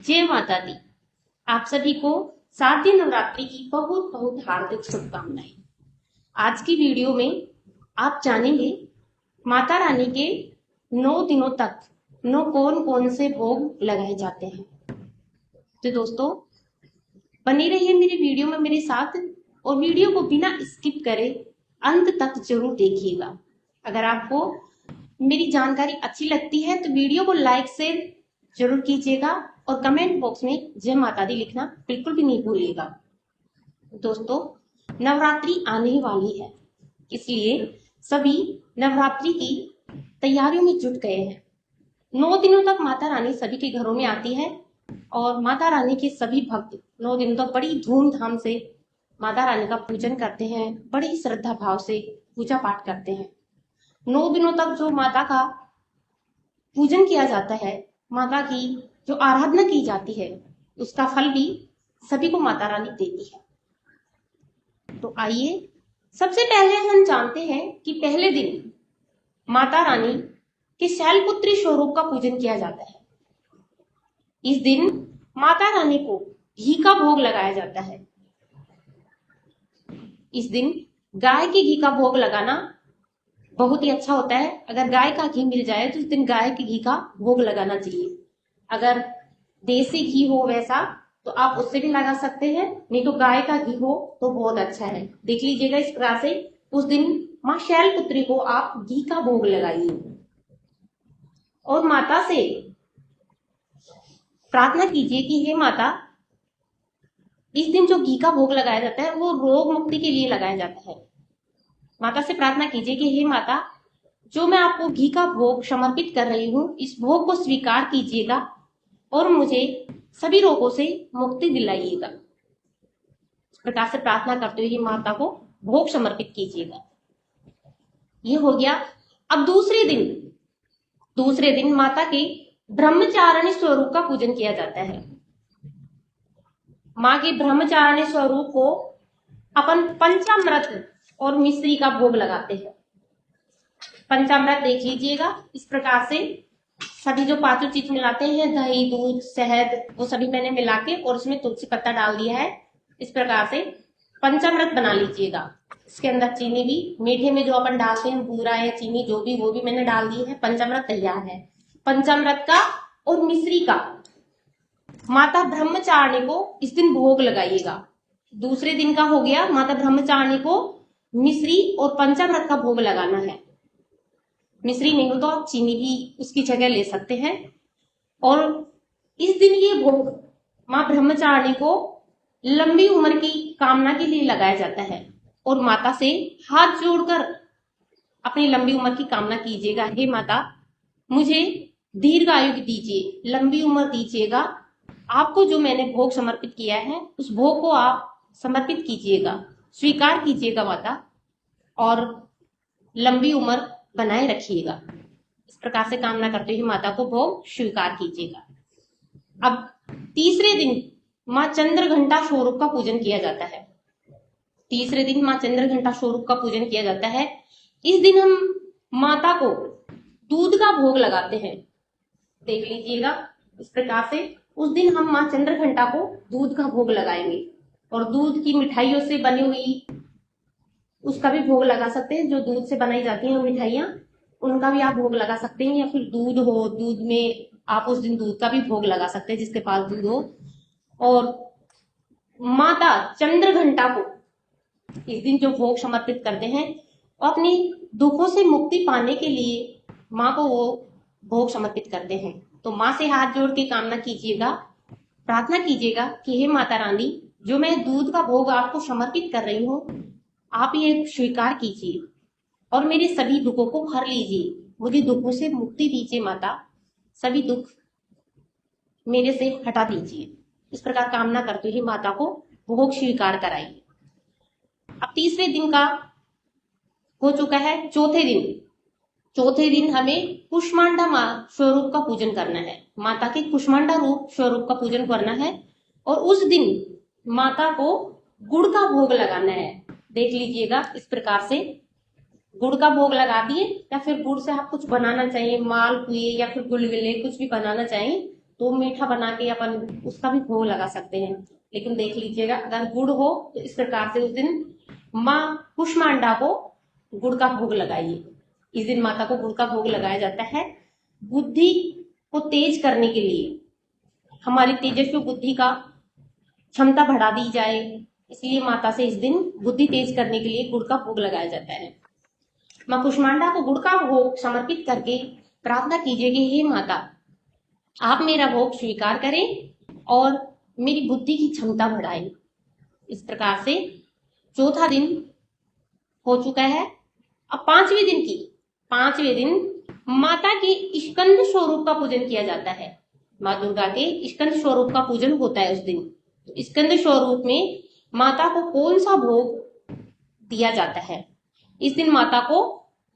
जय माता दी। आप सभी को शारदीय नवरात्रि की बहुत बहुत हार्दिक शुभकामनाएं। आज की वीडियो में आप जानेंगे माता रानी के 9 दिनों तक कौन कौन से भोग लगाए जाते हैं। तो दोस्तों, बने रहिए मेरे वीडियो में मेरे साथ और वीडियो को बिना स्किप करे अंत तक जरूर देखिएगा। अगर आपको मेरी जानकारी अच्छी लगती है तो वीडियो को लाइक शेयर जरूर कीजिएगा और कमेंट बॉक्स में जय माता दी लिखना बिल्कुल भी नहीं भूलिएगा। दोस्तों, नवरात्रि आने वाली है, इसलिए सभी नवरात्रि की तैयारियों में जुट गए हैं। 9 दिनों तक माता रानी सभी के घरों में आती है और माता रानी के सभी भक्त 9 दिनों तक बड़ी धूमधाम से माता रानी का पूजन करते हैं, बड़ी श्रद्धा भाव से पूजा पाठ करते हैं। 9 दिनों तक जो माता का पूजन किया जाता है, माता की जो आराधना की जाती है, उसका फल भी सभी को माता रानी देती है। तो आइए सबसे पहले हम जानते हैं कि पहले दिन माता रानी के शैलपुत्री स्वरूप का पूजन किया जाता है। इस दिन माता रानी को घी का भोग लगाया जाता है। इस दिन गाय के घी का भोग लगाना बहुत ही अच्छा होता है। अगर गाय का घी मिल जाए तो इस दिन गाय के घी का भोग लगाना चाहिए। अगर देसी घी हो वैसा तो आप उससे भी लगा सकते हैं, नहीं तो गाय का घी हो तो बहुत अच्छा है। देख लीजिएगा इस प्रकार से उस दिन माँ शैलपुत्री को आप घी का भोग लगाइए और माता से प्रार्थना कीजिए कि हे माता, इस दिन जो घी का भोग लगाया जाता है वो रोग मुक्ति के लिए लगाया जाता है। माता से प्रार्थना कीजिए कि हे माता, जो मैं आपको घी का भोग समर्पित कर रही हूँ, इस भोग को स्वीकार कीजिएगा और मुझे सभी रोगों से मुक्ति दिलाइएगा। इस प्रकार से प्रार्थना करते हुए माता को भोग समर्पित कीजिएगा। ये हो गया। अब दूसरे दिन माता के ब्रह्मचारिणी स्वरूप का पूजन किया जाता है। माँ के ब्रह्मचारिणी स्वरूप को अपन पंचामृत और मिश्री का भोग लगाते हैं। पंचामृत देख लीजिएगा इस प्रकार से सभी जो पांचों चीज मिलाते हैं, दही, दूध, शहद, वो सभी मैंने मिला के और उसमें तुलसी पत्ता डाल दिया है। इस प्रकार से पंचामृत बना लीजिएगा। इसके अंदर चीनी भी, मीठे में जो अपन डालते हैं बूरा या चीनी जो भी, वो भी मैंने डाल दी है। पंचामृत तैयार है। पंचामृत का और मिश्री का माता ब्रह्मचारिणी को इस दिन भोग लगाइएगा। दूसरे दिन का हो गया, माता ब्रह्मचारिणी को मिश्री और पंचामृत का भोग लगाना है। मिश्री नहीं हो तो आप चीनी भी उसकी जगह ले सकते हैं। और इस दिन ये भोग माँ ब्रह्मचारिणी को लंबी उम्र की कामना के लिए लगाया जाता है और माता से हाथ जोड़कर अपनी लंबी उम्र की कामना कीजिएगा। हे माता, मुझे दीर्घ आयु दीजिए, लंबी उम्र दीजिएगा। आपको जो मैंने भोग समर्पित किया है उस भोग को आप समर्पित कीजिएगा, स्वीकार कीजिएगा माता, और लंबी उम्र बनाए रखिएगा। इस प्रकार से कामना करते हुए माता को भोग स्वीकार कीजिएगा। अब तीसरे दिन माँ चंद्रघंटा स्वरूप का पूजन किया जाता है। तीसरे दिन माँ चंद्रघंटा स्वरूप का पूजन किया जाता है। इस दिन हम माता को दूध का भोग लगाते हैं। देख लीजिएगा इस प्रकार से उस दिन हम माँ चंद्रघंटा को दूध का भोग लगाएंगे और दूध की मिठाइयों से बनी हुई उसका भी भोग लगा सकते हैं। जो दूध से बनाई जाती हैं मिठाइयां, उनका भी आप भोग लगा सकते हैं, या फिर दूध हो, दूध में आप उस दिन दूध का भी भोग लगा सकते हैं जिसके पास दूध हो। और माता चंद्रघंटा को इस दिन जो भोग समर्पित करते हैं और अपनी दुखों से मुक्ति पाने के लिए माँ को वो भोग समर्पित करते हैं। तो माँ से हाथ जोड़ के कामना कीजिएगा, प्रार्थना कीजिएगा कि हे माता रानी, जो मैं दूध का भोग आपको समर्पित कर रही हूँ, आप ये स्वीकार कीजिए और मेरे सभी दुखों को हर लीजिए। मुझे दुखों से मुक्ति दीजिए माता, सभी दुख मेरे से हटा दीजिए। इस प्रकार कामना करते हुए माता को भोग स्वीकार कराइए। अब तीसरे दिन का हो चुका है। चौथे दिन हमें कुष्मांडा माँ स्वरूप का पूजन करना है। माता के कुष्मांडा रूप स्वरूप का पूजन करना है और उस दिन माता को गुड़ का भोग लगाना है। देख लीजिएगा इस प्रकार से गुड़ का भोग लगा दिए, या फिर गुड़ से आप कुछ बनाना चाहिए, मालपुए या फिर गुलगुले कुछ भी बनाना चाहिए तो मीठा बना के अपन उसका भी भोग लगा सकते हैं। लेकिन देख लीजिएगा, अगर गुड़ हो तो इस प्रकार से उस दिन माँ कुष्मांडा को गुड़ का भोग लगाइए। इस दिन माता को गुड़ का भोग लगाया जाता है बुद्धि को तेज करने के लिए, हमारी तेजस्वी बुद्धि का क्षमता बढ़ा दी जाए, इसलिए माता से इस दिन बुद्धि तेज करने के लिए गुड़ का भोग लगाया जाता है। माँ कुष्मांडा को गुड़ का भोग समर्पित करके प्रार्थना कीजिए कि हे माता, आप मेरा भोग स्वीकार करें और मेरी बुद्धि की क्षमता बढ़ाएं। इस प्रकार से चौथा दिन हो चुका है। अब पांचवें दिन माता के स्कंद स्वरूप का पूजन किया जाता है। माँ दुर्गा के स्कंद स्वरूप का पूजन होता है उस दिन। तो स्कंद स्वरूप में माता को कौन सा भोग दिया जाता है? इस दिन माता को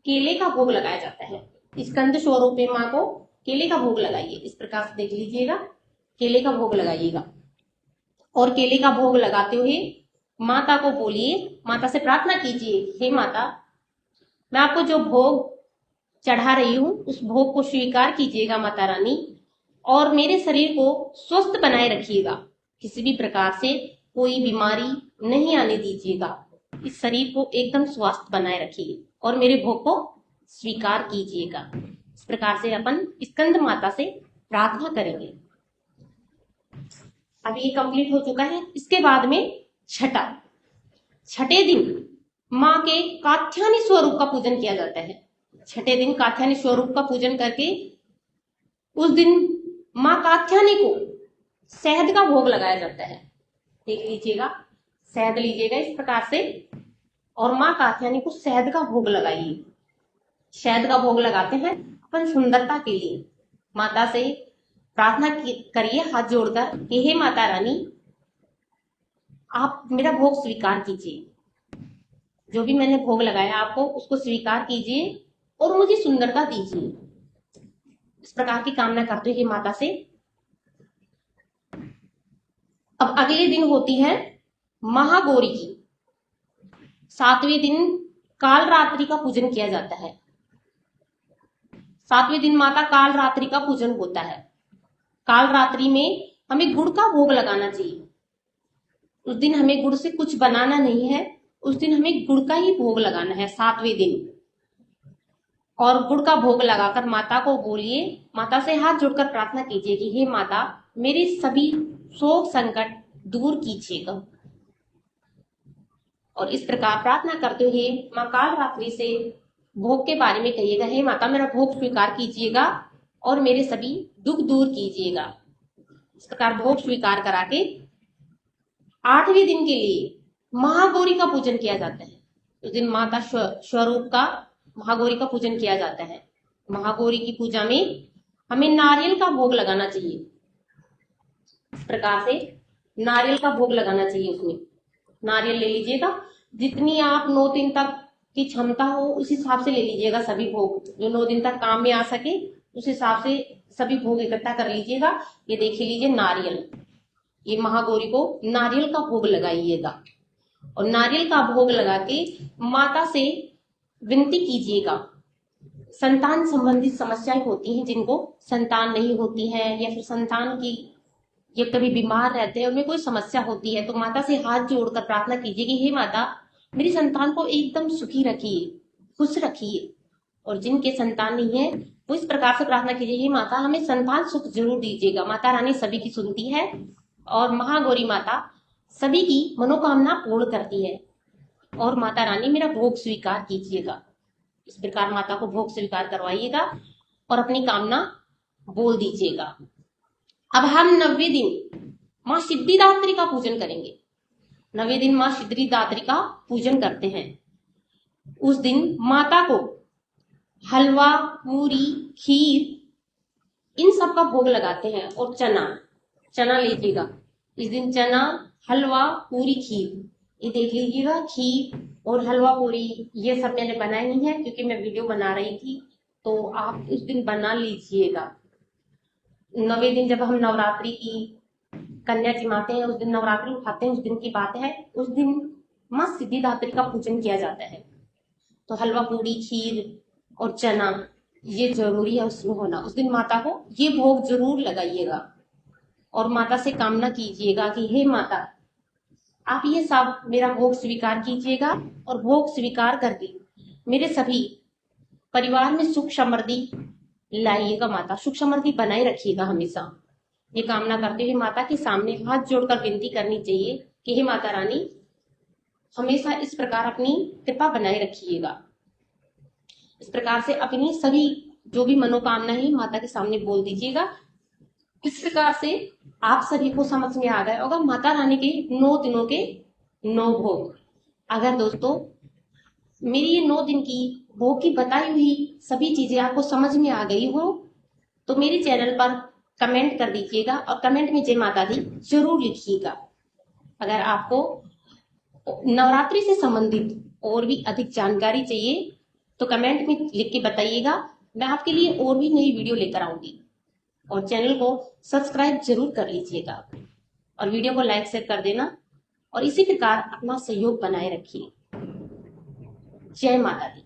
केले का भोग लगाया जाता है। स्कंद स्वरूप में माँ को केले का भोग लगाइए। इस प्रकार से देख लीजिएगा, केले का भोग लगाइएगा और केले का भोग लगाते हुए माता को बोलिए, माता से प्रार्थना कीजिए, हे माता, मैं आपको जो भोग चढ़ा रही हूं उस भोग को स्वीकार कीजिएगा माता रानी, और मेरे शरीर को स्वस्थ बनाए रखिएगा। किसी भी प्रकार से कोई बीमारी नहीं आने दीजिएगा। इस शरीर को एकदम स्वस्थ बनाए रखिए और मेरे भोग को स्वीकार कीजिएगा। इस प्रकार से अपन स्कंद माता से प्रार्थना करेंगे। अब ये कंप्लीट हो चुका है। इसके बाद में छठे दिन माँ के कात्यायनी स्वरूप का पूजन किया जाता है। छठे दिन कात्यायनी स्वरूप का पूजन करके उस दिन माँ कात्यायनी को शहद का भोग लगाया जाता है। देख लीजिएगा, शहद लीजिएगा इस प्रकार से और माँ कात्यायनी को शहद का भोग लगाइए। शहद का भोग लगाते हैं अपन सुंदरता के लिए। माता से प्रार्थना करिए हाथ जोड़कर कि हे माता रानी, आप मेरा भोग स्वीकार कीजिए। जो भी मैंने भोग लगाया आपको उसको स्वीकार कीजिए और मुझे सुंदरता दीजिए। इस प्रकार की कामना करते हुए माता से। अब अगले दिन होती है महागौरी की। 7वें दिन काल रात्रि का पूजन किया जाता है। 7वें दिन माता काल रात्रि का पूजन होता है। काल रात्रि में हमें गुड़ का भोग लगाना चाहिए। उस दिन हमें गुड़ से कुछ बनाना नहीं है, उस दिन हमें गुड़ का ही भोग लगाना है 7वें दिन। और गुड़ का भोग लगाकर माता को बोलिए, माता से हाथ जोड़कर प्रार्थना कीजिए कि हे माता, मेरे सभी शोक संकट दूर कीजिएगा। और इस प्रकार प्रार्थना करते हुए माँ काल रात्रि से भोग के बारे में कहिएगा, हे माता, मेरा भोग स्वीकार कीजिएगा और मेरे सभी दुख दूर कीजिएगा। इस प्रकार भोग स्वीकार करा के 8वें दिन के लिए महागौरी का पूजन किया जाता है। उस दिन माता स्वरूप का महागौरी का पूजन किया जाता है। महागौरी की पूजा में हमें नारियल का भोग लगाना चाहिए। इस प्रकार से नारियल का भोग लगाना चाहिए। उसमें नारियल ले लीजिएगा, जितनी आप 9 दिन तक की क्षमता हो उस हिसाब से ले लीजिएगा। सभी भोग जो 9 दिन तक काम में आ सके उस हिसाब से सभी भोग इकट्ठा कर लीजिएगा। ये देख लीजिए नारियल, ये महागौरी को नारियल का भोग लगाइएगा और नारियल का भोग लगा के माता से विनती कीजिएगा। संतान संबंधित समस्याएं होती हैं, जिनको संतान नहीं होती है या फिर संतान की ये कभी बीमार रहते हैं, उनमें कोई समस्या होती है, तो माता से हाथ जोड़कर प्रार्थना कीजिए कि हे माता, मेरी संतान को एकदम सुखी रखिए, खुश रखिए। और जिनके संतान नहीं है वो इस प्रकार से प्रार्थना कीजिए, हे माता, हमें संतान सुख जरूर दीजिएगा। माता रानी सभी की सुनती है और महागौरी माता सभी की मनोकामना पूर्ण करती है। और माता रानी मेरा भोग स्वीकार कीजिएगा। इस प्रकार माता को भोग स्वीकार करवाइएगा और अपनी कामना बोल दीजिएगा। अब हम 9वें दिन माँ सिद्धिदात्री का पूजन करेंगे। 9वें दिन माँ सिद्धिदात्री का पूजन करते हैं। उस दिन माता को हलवा, पूरी, खीर इन सब का भोग लगाते हैं और चना लीजिएगा। इस दिन चना, हलवा, पूरी, खीर ये देख लीजिएगा। खीर और हलवा पूरी ये सब मैंने बनाया नहीं है क्योंकि मैं वीडियो बना रही थी, तो आप उस दिन बना लीजिएगा। 9वें दिन जब हम नवरात्रि की कन्या जिमाते हैं, उस दिन नवरात्रि उठाते हैं, उस दिन की बात है। उस दिन माँ सिद्धिदात्री का पूजन किया जाता है। तो हलवा, पूरी, खीर और चना ये जरूरी है उसमें होना। उस दिन माता को ये भोग जरूर लगाइएगा। और माता से कामना कीजिएगा कि हे माता, आप ये सब मेरा भोग स्वीकार कीजिएगा और भोग स्वीकार करके मेरे सभी परिवार में सुख समृद्धि लाइएगा। माता सुख समृद्धि बनाए रखिएगा हमेशा। ये कामना करते हुए माता के सामने हाथ जोड़कर विनती करनी चाहिए कि हे माता रानी, हमेशा इस प्रकार अपनी कृपा बनाए रखिएगा। इस प्रकार से अपनी सभी जो भी मनोकामना है माता के सामने बोल दीजिएगा। इस प्रकार से आप सभी को समझ में आ गए होगा माता रानी के 9 दिनों के 9 भोग। अगर दोस्तों मेरी ये 9 दिन की भोग की बताई हुई सभी चीजें आपको समझ में आ गई हो तो मेरे चैनल पर कमेंट कर दीजिएगा और कमेंट में जय माता दी जरूर लिखिएगा। अगर आपको नवरात्रि से संबंधित और भी अधिक जानकारी चाहिए तो कमेंट में लिख के बताइएगा। मैं आपके लिए और भी नई वीडियो लेकर आऊंगी। और चैनल को सब्सक्राइब जरूर कर लीजिएगा और वीडियो को लाइक शेयर कर देना और इसी प्रकार अपना सहयोग बनाए रखिए। जय माता दी।